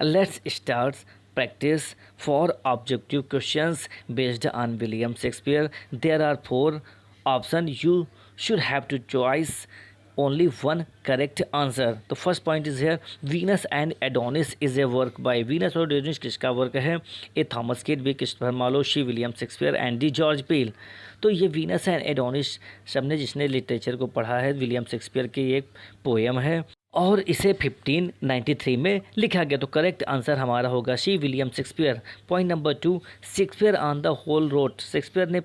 Let's start practice for objective questions based on William Shakespeare. There are four options. You should have to choose only one correct answer. The first point is here, Venus and Adonis is a work by Venus और Adonis किसका work है? A Thomas Kyd, B Christopher Marlowe, C William Shakespeare and D George Peele. तो ये Venus and Adonis सबने जिसने literature को पढ़ा है, विलियम शेक्सपियर की एक पोएम है और इसे 1593 में लिखा गया. तो करेक्ट आंसर हमारा होगा C William Shakespeare. Point number 2, Shakespeare on the whole wrote. Shakespeare ने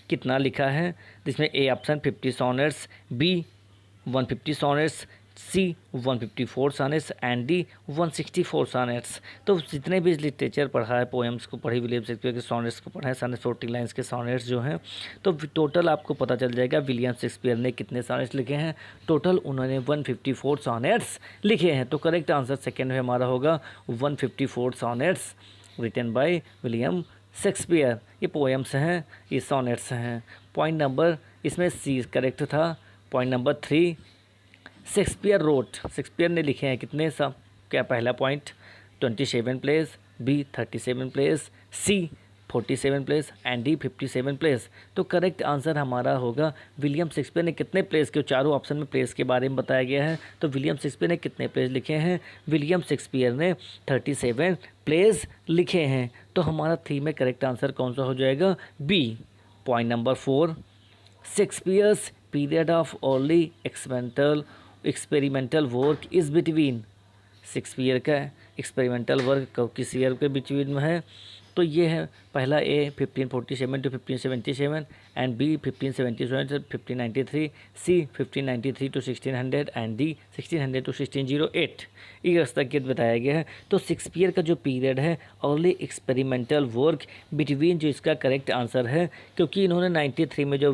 कितना लिखा है? जिसमें A option 50 sonnets, B 150 sonnets, C 154 sonnets and D 164 sonnets. तो जितने भी लिटरेचर पढ़ा है, पोएम्स को पढ़ी, विलियम शेक्सपियर के सॉनेट्स को पढ़ा है, 40 लाइन्स के सॉनेट्स जो हैं, तो टोटल आपको पता चल जाएगा विलियम शेक्सपियर ने कितने सॉनेट्स लिखे हैं. टोटल उन्होंने 154 सॉनेट्स लिखे हैं. तो करेक्ट आंसर सेकेंड में हमारा होगा 154 sonnets written by William Shakespeare. ये पोएम्स हैं, ये सॉनेट्स हैं. पॉइंट नंबर इसमें सी करेक्ट था. Point number 3, Shakespeare wrote. Shakespeare ने लिखे हैं कितने सब? क्या पहला point 27 plays, B 37 plays, C 47 plays and D 57 plays. तो करेक्ट आंसर हमारा होगा विलियम शेक्सपियर ने कितने प्लेस के, चारों ऑप्शन में प्लेस के बारे में बताया गया है. तो विलियम शेक्सपियर ने कितने प्लेस लिखे हैं? विलियम शेक्सपियर ने 37 प्लेस लिखे हैं. तो हमारा 3 में करेक्ट आंसर कौन सा हो जाएगा? B. Point number 4, Shakespeare's period of early experimental work is between. Shakespeare का एक्सपेरिमेंटल वर्क किस ईयर के बिटवीन में है? तो ये है पहला A 1547 to 1577 and B 1577 to 1593, C 1593 to 1600 and D 1600 to 1608. Years तक ये बताया गया है. तो शेक्सपियर का जो पीरियड है अर्ली एक्सपेरिमेंटल वर्क बिटवीन, जो इसका करेक्ट आंसर है, क्योंकि इन्होंने 93 में जो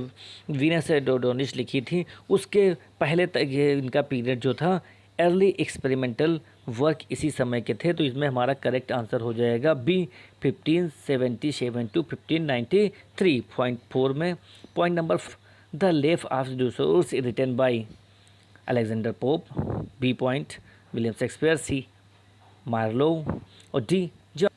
वीनस एंड एडोनिस लिखी थी उसके पहले तक ये इनका पीरियड जो था अर्ली एक्सपेरिमेंटल वर्क इसी समय के थे. तो इसमें हमारा करेक्ट आंसर हो जाएगा बी 1577 टू 1593. पॉइंट 4 में point number, the left of seducers written by Alexander Pope. B point William Shakespeare, C Marlowe और डी जॉर्ज.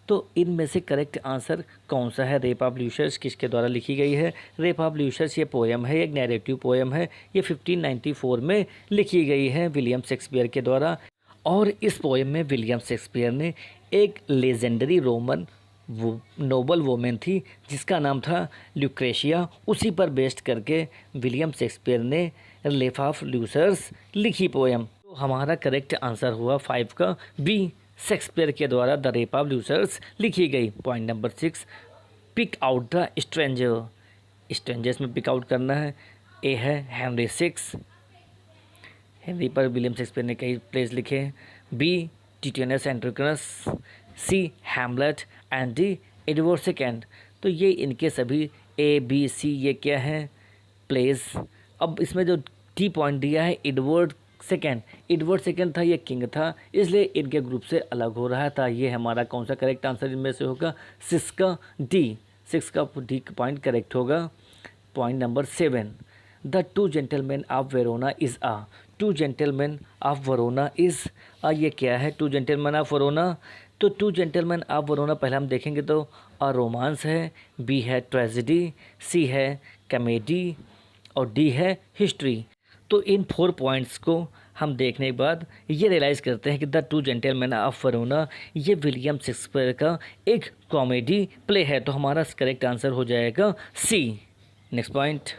तो इनमें से करेक्ट आंसर कौन सा है? रेप ऑफ ल्यूसियस किसके द्वारा लिखी गई है? रेप ऑफ ल्यूसियस ये पोएम है, एक नैरेटिव पोएम है. ये 1594 में लिखी गई है विलियम शेक्सपियर के द्वारा. और इस पोएम में विलियम शेक्सपियर ने एक लेजेंडरी रोमन नोबल वोमेन थी जिसका नाम था ल्यूक्रेशिया, उसी पर बेस्ड करके विलियम शेक्सपियर ने लेफ ऑफ ल्यूसियस लिखी पोएम. तो हमारा करेक्ट आंसर हुआ 5 का बी, शेक्सपियर के द्वारा द रेप ऑफ ल्यूसियस लिखी गई. Point number 6, pick out the stranger. Strangers में पिक आउट करना है. ए है हेनरी 6, हेनरी पर विलियम शेक्सपियर ने कई प्लेस लिखे हैं. B Titus Andronicus, C Hamlet and D Edward second. तो ये इनके सभी ए बी सी ये क्या हैं? प्लेस. अब इसमें जो टी पॉइंट दिया है एडवर्ड सेकेंड, एडवर्ड सेकेंड था, ये किंग था, इसलिए इनके ग्रुप से अलग हो रहा था. ये हमारा कौन सा करेक्ट आंसर इनमें से होगा? 6 का डी. 6 का डी पॉइंट करेक्ट होगा. Point number 7, the two gentlemen of Verona is a. Two gentlemen of Verona is a, ये क्या है? Two gentlemen of Verona. तो टू जेंटलमैन ऑफ वरोना पहले हम देखेंगे तो अ रोमांस है, बी है ट्रेजेडी, सी है कॉमेडी और डी है हिस्ट्री. तो इन 4 पॉइंट्स को हम देखने के बाद ये रियलाइज़ करते हैं कि द टू जेंटलमैन ऑफ वरोना ये विलियम शेक्सपियर का एक कॉमेडी प्ले है. तो हमारा करेक्ट आंसर हो जाएगा C. Next point,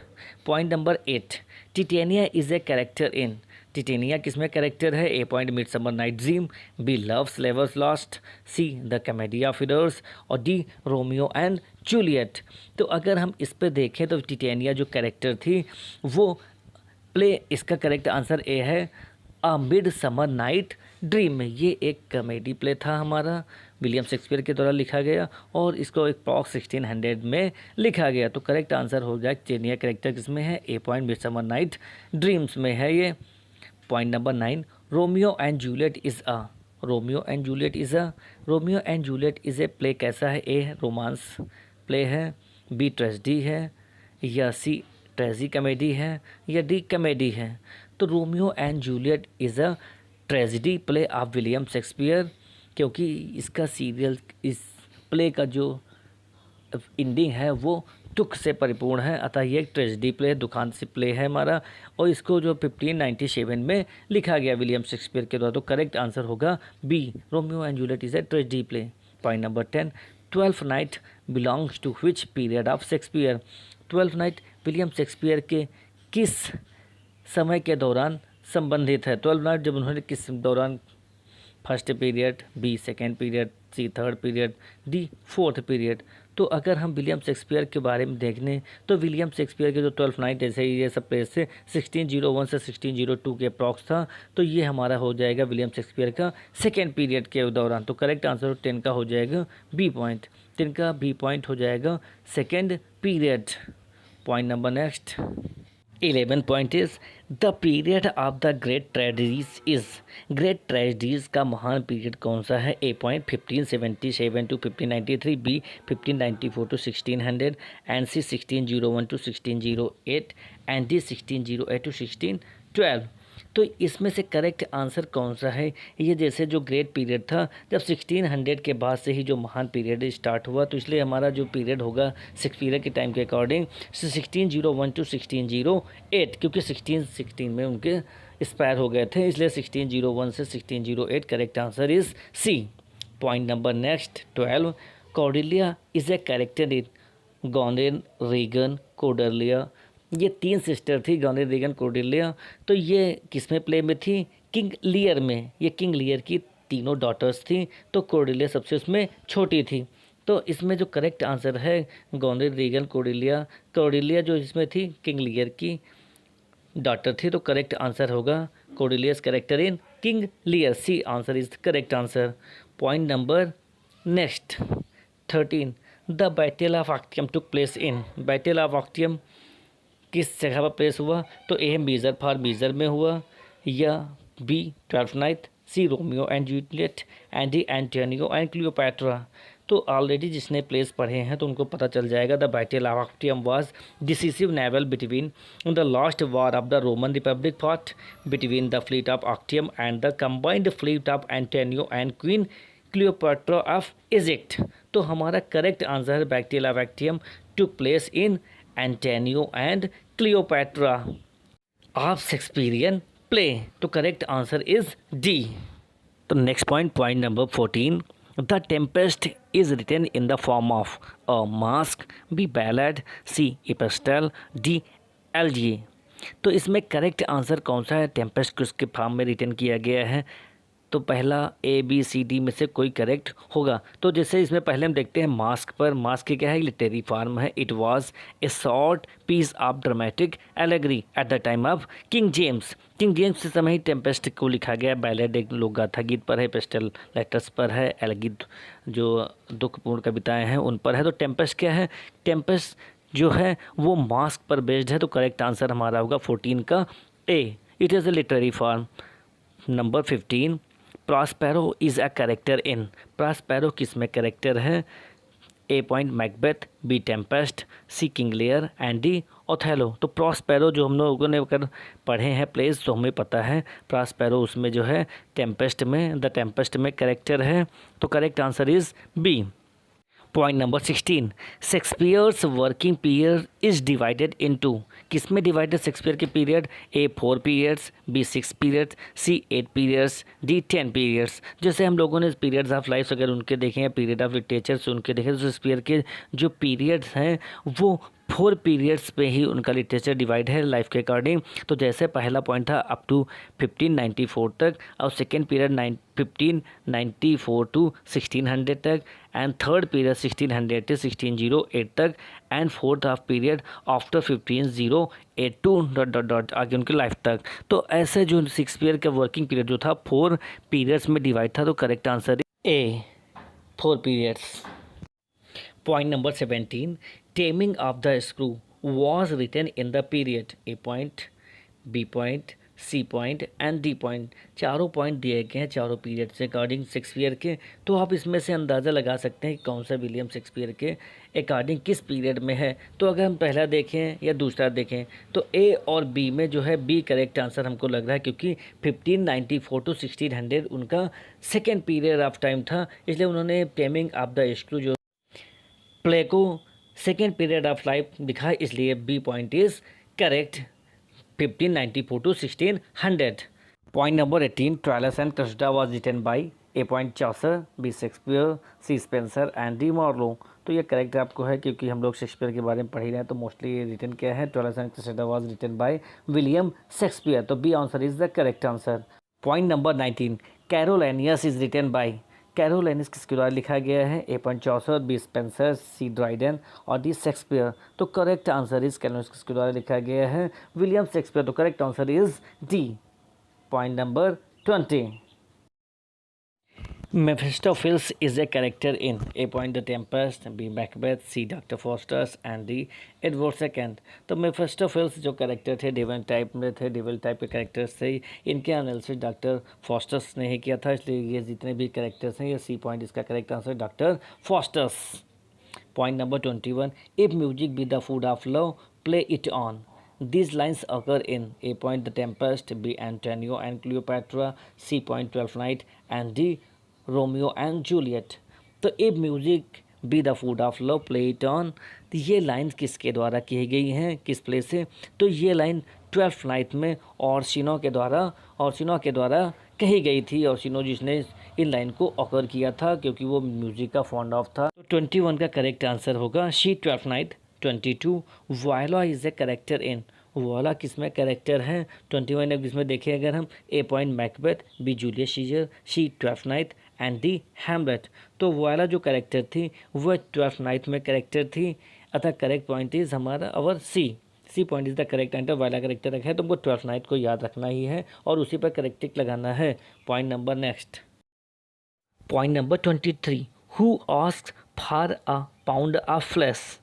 point number 8, Titania is a character in. Titania किसमें कैरेक्टर है? A point Midsummer Night Dream, B Love's Labour's Lost, C the Comedy of Errors और डी रोमियो एंड जूलियट. तो अगर हम इस पर देखें तो टिटेनिया जो कैरेक्टर थी वो प्ले, इसका करेक्ट आंसर ए है अ मिडसमर नाइट ड्रीम में. ये एक कॉमेडी प्ले था हमारा, विलियम शेक्सपियर के द्वारा लिखा गया और इसको एक पॉक्स 1600 में लिखा गया. तो करेक्ट आंसर हो गया टिटेनिया कैरेक्टर किसमें है? A point Midsummer night dreams में है ये. Point number 9, Romeo and Juliet is a. Romeo and Juliet is a. Romeo and Juliet is a play कैसा है? ए रोमांस प्ले है, बी ट्रेजेडी है, या सी ट्रेजी कॉमेडी है, या डी कॉमेडी है. तो Romeo and Juliet is a tragedy play of William Shakespeare क्योंकि इसका सीरियल इस प्ले का जो एंडिंग है वो दुख से परिपूर्ण है, अतः ये एक ट्रेजिडी प्ले, दुखांत से प्ले है हमारा, और इसको जो 1597 में लिखा गया विलियम शेक्सपियर के द्वारा। तो करेक्ट आंसर होगा B, Romeo and Juliet is a tragedy play. Point number 10, Twelfth Night belongs to which period of Shakespeare. Twelfth Night William Shakespeare के किस समय के दौरान संबंधित है। ट्वेल्थ नाइट जब उन्होंने किस दौरान, first period, B second period, C third period, D fourth period. तो अगर हम विलियम शेक्सपियर के बारे में देखने तो विलियम शेक्सपियर के जो 12th नाइट ऐसे ही ये सब प्लेस से 1601 से 1602 के अप्रॉक्स था। तो ये हमारा हो जाएगा विलियम शेक्सपियर का सेकेंड पीरियड के दौरान। तो करेक्ट आंसर 10 का हो जाएगा बी पॉइंट, 10 का बी पॉइंट हो जाएगा second period. Point number next 11 point is the period of the great tragedies is. Great tragedies का महान पीरियड कौन सा है। A point 1577 to 1593, B 1594 to 1600, and C 1601 to 1608, and D 1608 to 1612। तो इसमें से करेक्ट आंसर कौन सा है। ये जैसे जो ग्रेट पीरियड था जब 1600 के बाद से ही जो महान पीरियड स्टार्ट हुआ, तो इसलिए हमारा जो पीरियड होगा शेक्सपियर के टाइम के अकॉर्डिंग 1601 टू 1608, क्योंकि 1616 में उनके एक्सपायर हो गए थे, इसलिए 1601 से 1608 correct answer is C. Point number next 12, Cordelia is a character in Goneril, Regan, Cordelia. ये 3 सिस्टर थी, गॉनेन, रीगन, कोर्डेलिया। तो ये किस में प्ले में थी, किंग लियर में। ये किंग लियर की तीनों डॉटर्स थी, तो कोर्डेलिया सबसे उसमें छोटी थी। तो इसमें जो करेक्ट आंसर है गॉनेन, रीगन, कोर्डेलिया। कोर्डेलिया जो इसमें थी किंग लियर की डॉटर थी, तो करेक्ट आंसर होगा Cordelia's character in King Lear, C answer is correct answer. Point number next 13, the battle of Actium took place in. Battle of Actium किस जगह पर प्लेस हुआ। तो ए बीजर फॉर बीजर में हुआ, या B 12th night, C Romeo and Juliet, and D Antonio and Cleopatra. तो already जिसने प्लेस पढ़े हैं तो उनको पता चल जाएगा। The battle of Actium was decisive naval between the last war of the Roman Republic fought between the fleet of Actium and the combined fleet of Antonio and queen Cleopatra of Egypt. तो हमारा correct answer है battle of Actium took place in Antonio and Cleopatra of Shakespearean play. तो correct answer is D. तो next point, point number 14, the Tempest is written in the form of a masque, B ballad, C epistle, D elegy. तो इसमें correct answer कौन सा है, Tempest किसके form में written किया गया है। तो पहला ए बी सी डी में से कोई करेक्ट होगा। तो जैसे इसमें पहले हम देखते हैं मास्क पर, मास्क की क्या है, लिटरेरी फॉर्म है। It was a short piece of dramatic allegory at the time of King James. King James के समय ही टेम्पेस्ट को लिखा गया। बैलेड एक लोक गाथा गीत पर है, पेस्टल लेटर्स पर है, एलेगी जो दुखपूर्ण कविताएँ हैं उन पर है। तो टेम्पेस्ट क्या है, टेम्पेस्ट जो है वो मास्क पर बेस्ड है। तो करेक्ट आंसर हमारा होगा 14 का A, it is a literary form. Number 15, Prospero is a character in. Prospero किस में कैरेक्टर है। A point Macbeth, B Tempest, C King Lear, and D Othello. तो प्रॉस्पेरो जो हम लोगों ने अगर पढ़े हैं प्लेस तो हमें पता है प्रॉस्पेरो उसमें जो है टेम्पेस्ट में, द टेम्पेस्ट में कैरेक्टर है। तो correct answer is B. Point number 16, Shakespeare's working period is divided into. किस में डिवाइडेड शेक्सपियर के period. A 4 periods, B 6 periods, C 8 periods, D 10 periods. जैसे हम लोगों ने पीरियड्स ऑफ लाइफ अगर उनके देखें या पीरियड ऑफ लिटरेचर से उनके देखें तो शेक्सपियर के जो पीरियड्स हैं वो 4 पीरियड्स पे ही उनका लिटरेचर डिवाइड है लाइफ के अकॉर्डिंग। तो जैसे पहला पॉइंट था अप टू 1594 तक, और सेकेंड पीरियड 1594 टू 1600 तक, एंड थर्ड पीरियड 1600 से 1608 तक, and fourth of period after 1508 to dot dot dot आगे उनकी लाइफ तक। तो ऐसे जो शेक्सपियर का वर्किंग पीरियड जो था 4 पीरियड्स में डिवाइड था। तो correct answer A 4 periods. Point number 17, taming of the screw was written in the period. A point, B point C point and D point. चारों पॉइंट दिए गए हैं चारों पीरियड से अकॉर्डिंग शेक्सपियर के। तो आप इसमें से अंदाज़ा लगा सकते हैं कि कौन सा विलियम शेक्सपियर के अकॉर्डिंग किस पीरियड में है। तो अगर हम पहला देखें या दूसरा देखें तो ए और बी में जो है बी करेक्ट आंसर हमको लग रहा है, क्योंकि 1594 टू 1600 उनका सेकेंड पीरियड ऑफ टाइम था, इसलिए उन्होंने टेमिंग ऑफ द स्क्रू जो प्ले को सेकेंड पीरियड ऑफ लाइफ दिखा, इसलिए B point is correct 1594 to 1600। Point number 18, Troilus and Cressida was written by A point Chaucer, B Shakespeare, C Spenser and D Marlowe। तो ये correct आपको है, क्योंकि हम लोग शेक्सपियर के बारे में पढ़ ही रहे हैं, तो मोस्टली ये रिटन क्या है, Troilus and Cressida was written by William Shakespeare. तो B answer is the correct answer. Point number 19, Coriolanus is written by. Coriolanus किसके द्वारा लिखा गया है, A point Chaucer, B Spenser, C Dryden और डी शेक्सपियर। तो करेक्ट आंसर इज कैरोलिनियस किसके द्वारा लिखा गया है, विलियम शेक्सपियर। तो correct answer is D. Point number 20, Mephistopheles is a character in a point the Tempest, B Macbeth, C Doctor fosters and D Edward second. तो मेफिस्टोफेल्स जो character थे devil type में थे, डेविल टाइप के characters थे। इनके analysis doctor fosters ने ही किया था, इसलिए ये जितने भी कैरेक्टर्स हैं ये सी पॉइंट इसका correct answer doctor fosters. Point number 21, if music be the food of love play it on. These lines occur in A point The Tempest, B Antonio and Cleopatra, C point Twelfth Night and D Romeo and Juliet। तो if music be the food of love play it on, तो ये line किसके द्वारा की गई हैं, किस play से, तो ये लाइन 12th नाइट में ऑर्सिनो के द्वारा कही गई थी। ऑर्सिनो जिसने इन लाइन को ऑकर किया था, क्योंकि वो म्यूजिक का फॉन्ड ऑफ था। तो 21 का करेक्ट आंसर होगा शी 12th नाइट। 22, वायला इज ए कैरेक्टर इन। वाला किस में कैरेक्टर है, 21 अब इसमें देखें अगर हम, A point Macbeth, B Julius Caesar, C 12th night and D Hamlet. तो वाला जो कैरेक्टर थी वह 12th नाइट में कैरेक्टर थी, अतः करेक्ट पॉइंट इज हमारा our C point is the correct answer. वाला करेक्टर रखा है तो हमको 12th नाइट को याद रखना ही है और उसी पर करेक्ट टिक लगाना है। Point number next, point number 23, who asked for a pound of flesh.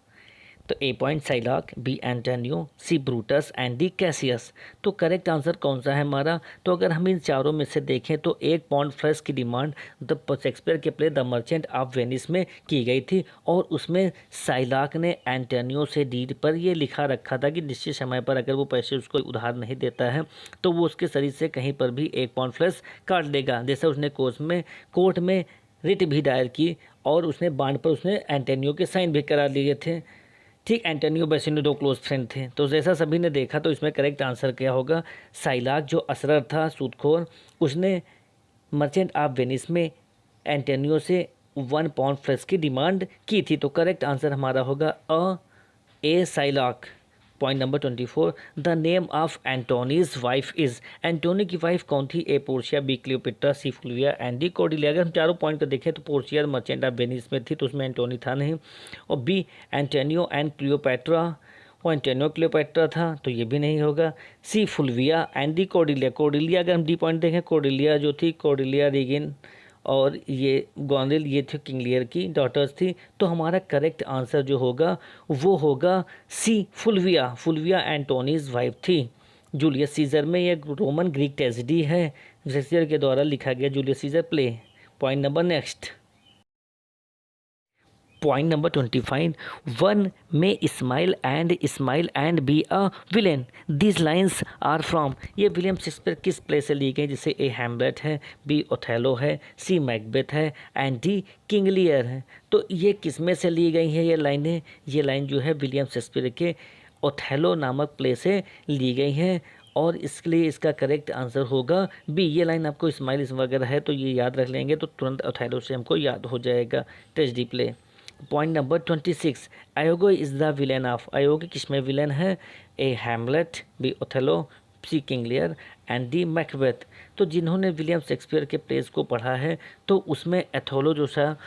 तो A point Shylock, B Antonio, C Brutus and D Cassius. तो करेक्ट आंसर कौन सा है हमारा, तो अगर हम इन चारों में से देखें तो 1 पाउंड फ्लैश की डिमांड द शेक्सपियर के play the merchant of Venice में की गई थी, और उसमें साइलॉक ने एंटोनियो से डीड पर ये लिखा रखा था कि निश्चित समय पर अगर वो पैसे उसको उधार नहीं देता है तो वो उसके शरीर से कहीं पर भी 1 पाउंड फ्लैश काट देगा। जैसे उसने कोर्ट में रिट भी दायर की और उसने बांड पर उसने एंटोनियो के साइन भी करा लिए थे। ठीक, एंटोनियो बेसिनो 2 क्लोज फ्रेंड थे। तो जैसा सभी ने देखा, तो इसमें करेक्ट आंसर क्या होगा, साइलाक जो असरर था सूदखोर, उसने मर्चेंट ऑफ वेनिस में एंटोनियो से 1 पाउंड फ्लैश की डिमांड की थी। तो करेक्ट आंसर हमारा होगा A Shylock. Point number 24, the name of Antony's wife is. Antony की वाइफ कौन थी, A Portia, B Cleopatra, C Fulvia and D Cordelia. अगर हम चारों पॉइंट को देखें तो पोर्शिया मर्चेंट ऑफ वेनिस में थी, तो उसमें एंटोनी था नहीं, और बी एंटोनियो एंड क्लियोपेट्रा, वो एंटोनियो क्लियोपेट्रा था, तो ये भी नहीं होगा। C Fulvia and D Cordelia अगर हम डी पॉइंट देखें, कॉर्डिलिया जो थी, कॉर्डिलिया रीगिन और ये गोंदिल, ये थे किंग लियर की डॉटर्स थी। तो हमारा करेक्ट आंसर जो होगा वो होगा सी फुल्विया एंटोनीज वाइफ थी। जूलियस सीजर में ये रोमन ग्रीक ट्रेजेडी है, शेक्सपियर के द्वारा लिखा गया Julius Caesar play. Point number next, point number 25, one में smile and be a villain, this lines are from. ये विलियम शेक्सपियर किस प्ले से ली गई, जैसे ए हैमलेट है, बी ओथेलो है, सी मैकबेथ है एंड डी किंग लियर है। तो ये किस में से ली गई है ये लाइनें, ये लाइन जो है विलियम शेक्सपियर के ओथेलो नामक प्ले से ली गई हैं, और इसके लिए इसका करेक्ट आंसर होगा बी। ये लाइन आपको स्माइल वगैरह है तो ये याद रख लेंगे तो तुरंत ओथेलो से हमको याद हो जाएगा tragedy play. Point number 26, Iago is the villain of. Iago किसमें विलेन है, A Hamlet, B Othello, C King Lear and D Macbeth. तो जिन्होंने विलियम शेक्सपियर के प्लेस को पढ़ा है तो उसमें एथोलो जो था,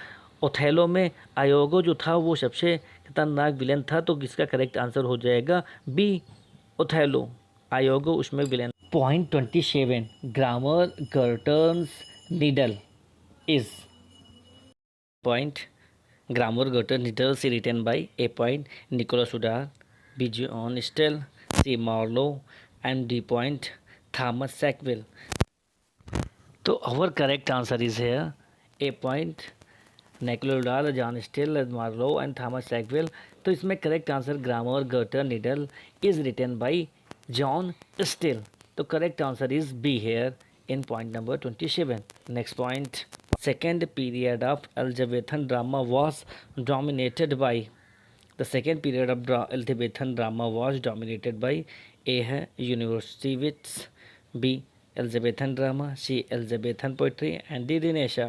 ओथेलो में आयोगो जो था वो सबसे खतरनाक विलेन था, तो इसका करेक्ट आंसर हो जाएगा बी ओथेलो, आयोगो उसमें villain. Point 27, grammar Gurton's needle is. Point, grammar Gurton needle is written by A point Nicolas Udar, B John Stell, C Marlowe and D point Thomas Sackville. तो our correct answer is here A point Nicholas Udall, John Still, Marlowe and Thomas Sackville. तो इसमें correct answer grammar Gurton needle is written by John Still. तो correct answer is B here in point number 27. Next point, second period of Elizabethan drama was dominated by, the second period of Elizabethan drama was dominated by A है university wits, B Elizabethan drama, C Elizabethan poetry and D Dinesha।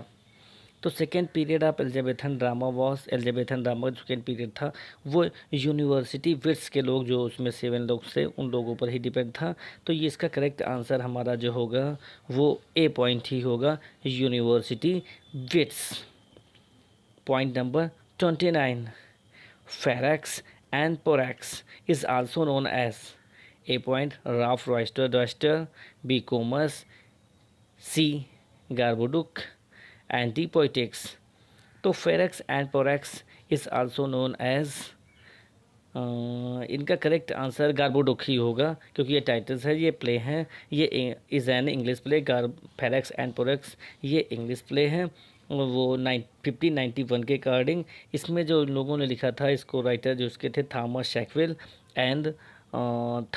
तो second period of Elizabethan drama was, Elizabethan drama जो second period था वो university wits के लोग जो उसमें 7 लोग थे उन लोगों पर ही डिपेंड था। तो ये इसका करेक्ट आंसर हमारा जो होगा वो ए पॉइंट ही होगा, university wits. Point number 29, Ferrex and Porrex is also known as, A point Ralph Roister, B Comus, C Gorboduc and the poetics। तो Ferrex and Porrex is also known as, इनका correct answer Gorboduc ही होगा क्योंकि ये titles है, ये play हैं, ये is an English play. Ferrex and Porrex ये इंग्लिश प्ले हैं, वो 1591 के अकॉर्डिंग। इसमें जो लोगों ने लिखा था इसको, राइटर जो उसके थे Thomas Sackville and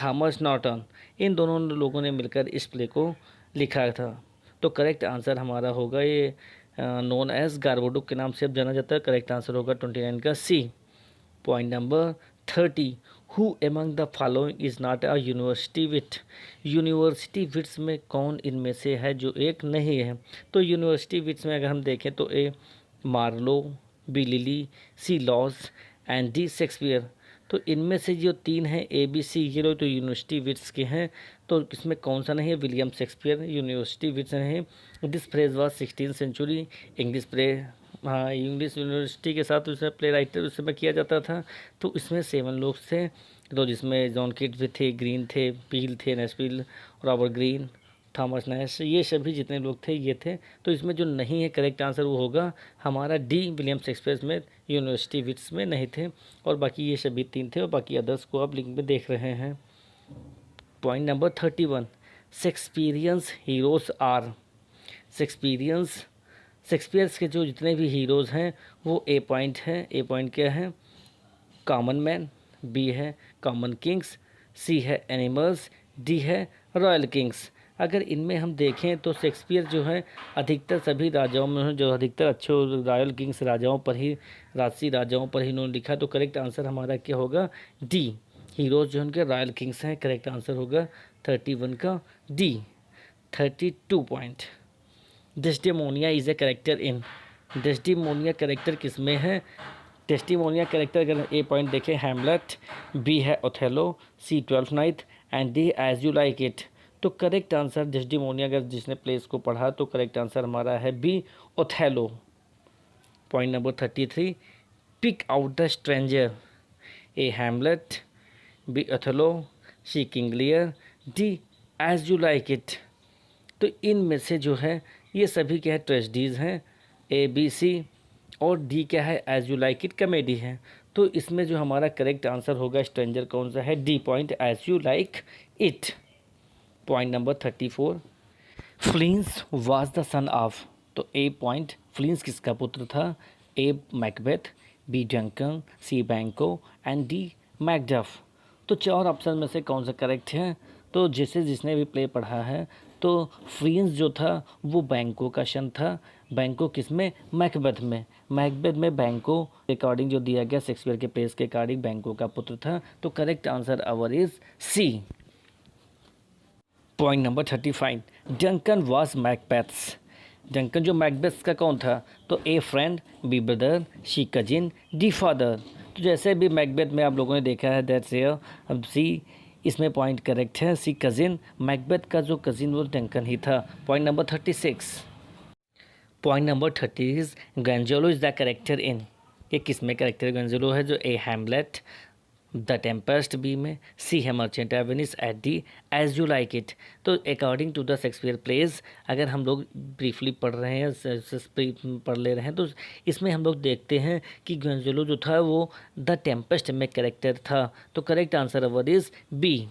Thomas Norton, इन दोनों लोगों ने मिलकर इस प्ले को लिखा था। तो करेक्ट आंसर हमारा होगा ये नोन एज गार्बोडुक के नाम से अब जाना जाता है। करेक्ट आंसर होगा 29 का C. Point number 30, who among the following is not a university wit. University wits में कौन इनमें से है जो एक नहीं है। तो यूनिवर्सिटी विट्स में अगर हम देखें तो A Marlowe, B Lyly, C Lodge and D Shakespeare. तो इनमें से जो 3 हैं ए बी सी, ये लोग तो यूनिवर्सिटी विट्स के हैं। तो इसमें कौन सा नहीं है, विलियम शेक्सपियर यूनिवर्सिटी विट्स नहीं। This phrase was 16th century English play. हाँ, इंग्लिश यूनिवर्सिटी के साथ उसमें प्ले राइटर उस समय किया जाता था। तो इसमें 7 लोग थे, तो जिसमें जॉन किट्स भी थे, ग्रीन थे, पील थे, नेस्पिल, रॉबर्ट ग्रीन, थॉमस नैश, ये सभी जितने लोग थे ये थे। तो इसमें जो नहीं है करेक्ट आंसर वो होगा हमारा डी, विलियम शेक्सपियर में यूनिवर्सिटी विट्स में नहीं थे, और बाकी ये सभी 3 थे, और बाकी अदर्स को आप लिंक में देख रहे हैं। Point number 31, Shakespeareans heroes are. Shakespeare's के जो जितने भी हीरोज़ हैं वो ए पॉइंट हैं। ए पॉइंट क्या है, कॉमन मैन, बी है कॉमन किंग्स, सी है एनिमल्स, डी है रॉयल किंग्स। अगर इनमें हम देखें तो शेक्सपियर जो है अधिकतर सभी राजाओं में जो अधिकतर अच्छे रॉयल किंग्स राजाओं पर ही, राजसी राजाओं पर ही इन्होंने लिखा। तो करेक्ट आंसर हमारा क्या होगा, डी, हीरोज़ जो उनके रॉयल किंग्स हैं। करेक्ट आंसर होगा 31 का D. 32 point, Desdemona is a character in. Desdemona character किस में है। डेस्टिमोनिया कैरेक्टर अगर ए पॉइंट देखें हैमलेट, बी है Othello, C 12th night and D as you like it. तो करेक्ट आंसर डेस्टिमोनिया, अगर जिसने प्लेस को पढ़ा तो करेक्ट आंसर हमारा है B, Othello. Point number 33, pick out the stranger, A Hamlet, B Othello, C King Lear, D as you like it. तो इनमें से जो है ये सभी क्या है, ट्रेजेडीज़ हैं, ए बी सी, और डी क्या है, As you like It comedy है। तो इसमें जो हमारा करेक्ट आंसर होगा स्ट्रेंजर कौन सा है, D point as you like it. Point number 34, Fleance was the son of. तो ए पॉइंट, फ्लिंस किसका पुत्र था, A Macbeth, B Duncan, C Banquo and D Macduff. तो 4 ऑप्शन में से कौन सा करेक्ट है। तो जिसने भी प्ले पढ़ा है तो फ्लिंस जो था वो बैंको का सन था। बैंको किस में, मैकबेथ में। मैकबेथ में बैंको अकॉर्डिंग जो दिया गया शेक्सपियर के प्लेस के अकॉर्डिंग बैंको का पुत्र था। तो correct answer our is C. Point number 35, Duncan was Macbeth's. Duncan जो मैकबेथ का कौन था, तो A friend, B brother, C cousin, D father. तो जैसे भी मैकबेथ में आप लोगों ने देखा है दैट्स हियर, अब सी इसमें पॉइंट करेक्ट है, सी कजिन। मैकबेथ का जो कजिन वो डंकन ही था। Point number 36, point number 30, Gonzalo is the character in. ये किस में कैरेक्टर गंजोलो है, जो A Hamlet, the Tempest B में, सी है Merchant of Venice, at D as you like it. तो according to the Shakespeare plays अगर हम लोग ब्रीफली पढ़ रहे हैं, पढ़ ले रहे हैं, तो इसमें हम लोग देखते हैं कि गंजोलो जो था वो द टेम्पेस्ट में कैरेक्टर था। तो correct answer our is B.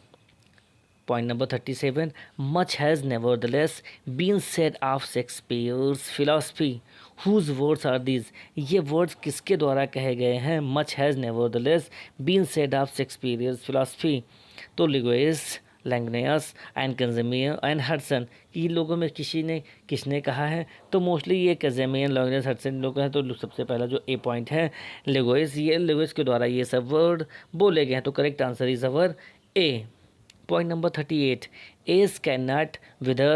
Point number 37. Much has nevertheless been said of Shakespeare's philosophy. Whose words are these? ये वर्ड्स किसके द्वारा कहे गए हैं? Much has nevertheless been said of Shakespeare's philosophy. तो लिगोइस, लैंगनियस एंड कंजेमियर एंड हडसन, ये लोगों में किसने कहा है? तो मोस्टली ये कंजेमियर, लैंगनियस, हडसन लोग हैं। तो सबसे पहला जो ए पॉइंट है लिगोइस, ये लिगोइस के द्वारा ये सब वर्ड बोले गए हैं। तो correct answer is our A. Point number 38. Age cannot wither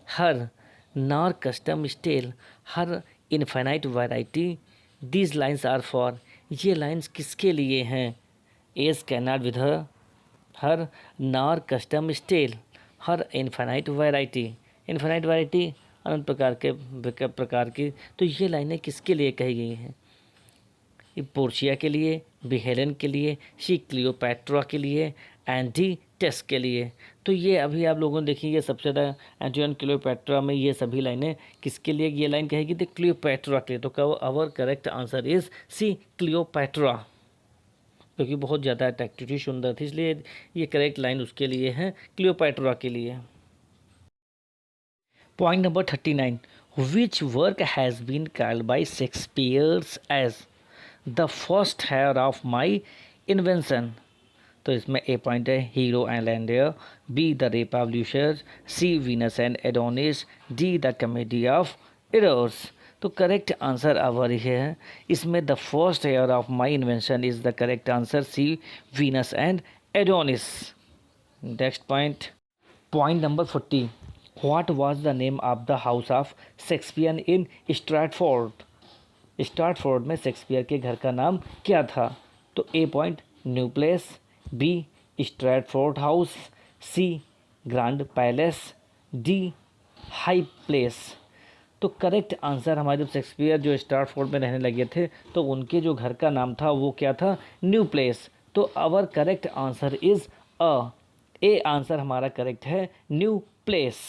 her, nor custom stale her infinite variety. These lines are for. ये लाइन्स किसके लिए हैं? Age cannot wither her, nor custom stale her infinite variety. Infinite variety अनंत प्रकार की। तो ये लाइनें किसके लिए कही गई हैं? पोर्शिया के लिए, बी हेलेन के लिए, सी क्लियोपैट्रा के लिए एंड डी टेस्ट के लिए। तो ये अभी आप लोगों ने देखी, ये सबसे ज़्यादा एंटियन क्लियोपैट्रा में ये सभी लाइनें किसके लिए ये लाइन कहेगी? तो क्लियोपैट्रा के लिए। तो our correct answer is C Cleopatra, क्योंकि बहुत ज़्यादा अट्रैक्टिव थी, सुंदर थी, इसलिए ये करेक्ट लाइन उसके लिए है, क्लियोपैट्रा के लिए। Point number 39. Which work has been called by Shakespeare's as the first heir of my invention? तो इसमें ए पॉइंट है Hero and Leander, B the Rape of Lucrece, C Venus and Adonis, D the Comedy of Errors. तो correct answer our है इसमें the first heir of my invention is the correct answer, C Venus and Adonis. Next point, point number 40. What was the name of the house of Shakespeare in Stratford? Stratford में Shakespeare के घर का नाम क्या था? तो A point New Place, B Stratford house, C grand palace, D high place. तो correct answer हमारे, जब शेक्सपियर जो स्ट्रैटफोर्ड में रहने लगे थे तो उनके जो घर का नाम था वो क्या था? New Place. तो our correct answer is A answer हमारा करेक्ट है न्यू प्लेस।